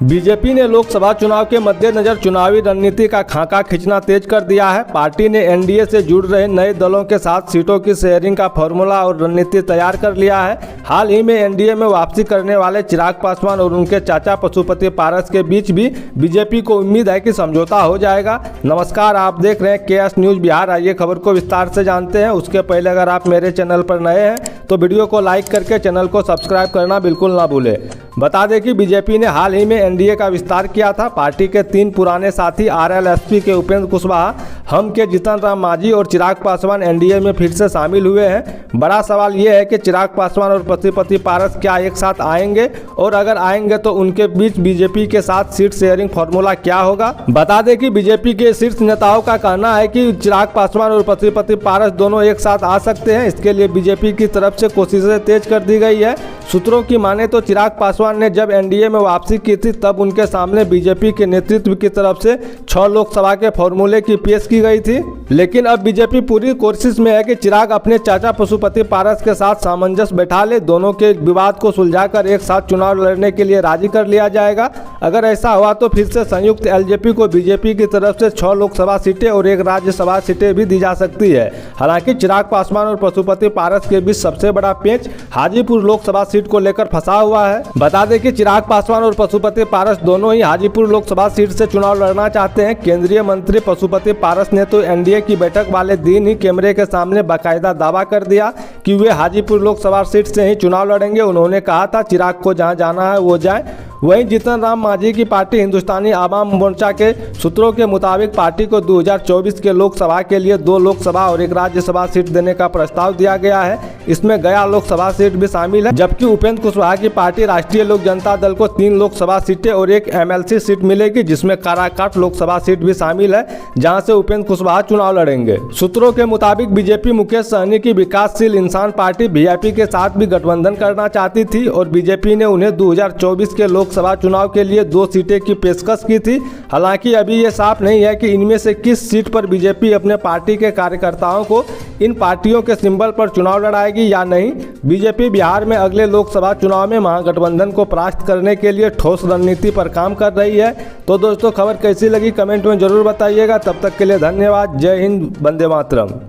BJP ने लोकसभा चुनाव के मद्देनजर चुनावी रणनीति का खाका खींचना तेज कर दिया है। पार्टी ने एनडीए से जुड़ रहे नए दलों के साथ सीटों की शेयरिंग का फॉर्मूला और रणनीति तैयार कर लिया है। हाल ही में एनडीए में वापसी करने वाले चिराग पासवान और उनके चाचा पशुपति पारस के बीच भी बीजेपी को उम्मीद है कि समझौता हो जाएगा। नमस्कार, आप देख रहे हैं केएस न्यूज बिहार। आइए खबर को विस्तार से जानते हैं। उसके पहले अगर आप मेरे चैनल पर नए हैं तो वीडियो को लाइक करके चैनल को सब्सक्राइब करना बिल्कुल ना भूलें। बता दें कि बीजेपी ने हाल ही में एनडीए का विस्तार किया था। पार्टी के 3 पुराने साथी आरएलएसपी के उपेंद्र कुशवाहा, हम के जीतन राम मांझी और चिराग पासवान एनडीए में फिर से शामिल हुए हैं। बड़ा सवाल यह है कि चिराग पासवान और पशुपति पारस क्या एक साथ आएंगे, और अगर आएंगे तो उनके बीच बीजेपी के साथ सीट शेयरिंग फॉर्मूला क्या होगा। बता दें कि बीजेपी के शीर्ष नेताओं का कहना है कि चिराग पासवान और पशुपति पारस दोनों एक साथ आ सकते हैं। इसके लिए बीजेपी की तरफ से कोशिशें तेज कर दी गई है। सूत्रों की माने तो चिराग पासवान ने जब एनडीए में वापसी की थी तब उनके सामने बीजेपी के नेतृत्व की तरफ से 6 लोकसभा के फॉर्मूले की पेश की गई थी। लेकिन अब बीजेपी पूरी कोशिश में है कि चिराग अपने चाचा पशुपति पारस के साथ सामंजस्य बैठा ले। दोनों के विवाद को सुलझाकर एक साथ चुनाव लड़ने के लिए राजी कर लिया जाएगा। अगर ऐसा हुआ तो फिर से संयुक्त एलजेपी को बीजेपी की तरफ से 6 लोकसभा सीटें और 1 राज्यसभा सीटें भी दी जा सकती है। हालांकि चिराग पासवान और पशुपति पारस के बीच सबसे बड़ा पेंच हाजीपुर लोकसभा सीट को लेकर फंसा हुआ है। बता दें कि चिराग पासवान और पशुपति पारस दोनों ही हाजीपुर लोकसभा सीट से चुनाव लड़ना चाहते हैं। केंद्रीय मंत्री पशुपति पारस ने तो एनडीए की बैठक वाले दिन ही कैमरे के सामने बाकायदा दावा कर दिया कि वे हाजीपुर लोकसभा सीट से ही चुनाव लड़ेंगे। उन्होंने कहा था चिराग को जहां जाना है वो जाए। वहीं जीतन राम मांझी की पार्टी हिंदुस्तानी आवाम मोर्चा के सूत्रों के मुताबिक पार्टी को 2024 के लोकसभा के लिए 2 लोकसभा और 1 राज्यसभा सीट देने का प्रस्ताव दिया गया है। इसमें गया लोकसभा सीट भी शामिल है, जबकि उपेंद्र कुशवाहा की पार्टी राष्ट्रीय लोक जनता दल को 3 लोकसभा सीटें और 1 एमएलसी सीट मिलेगी, जिसमें काराकाट लोकसभा सीट भी शामिल है, जहां से उपेंद्र कुशवाहा चुनाव लड़ेंगे। सूत्रों के मुताबिक बीजेपी मुकेश सहनी की विकासशील इंसान पार्टी वीआईपी के साथ भी गठबंधन करना चाहती थी और बीजेपी ने उन्हें 2024 के लोकसभा चुनाव के लिए 2 सीटें की पेशकश की थी। हालांकि अभी ये साफ नहीं है कि इनमें से किस सीट पर बीजेपी अपने पार्टी के कार्यकर्ताओं को इन पार्टियों के सिंबल पर चुनाव लड़ाएगी या नहीं। बीजेपी बिहार में अगले लोकसभा चुनाव में महागठबंधन को परास्त करने के लिए ठोस रणनीति पर काम कर रही है। तो दोस्तों, खबर कैसी लगी कमेंट में जरूर बताइएगा। तब तक के लिए धन्यवाद। जय हिंद, वंदे मातरम।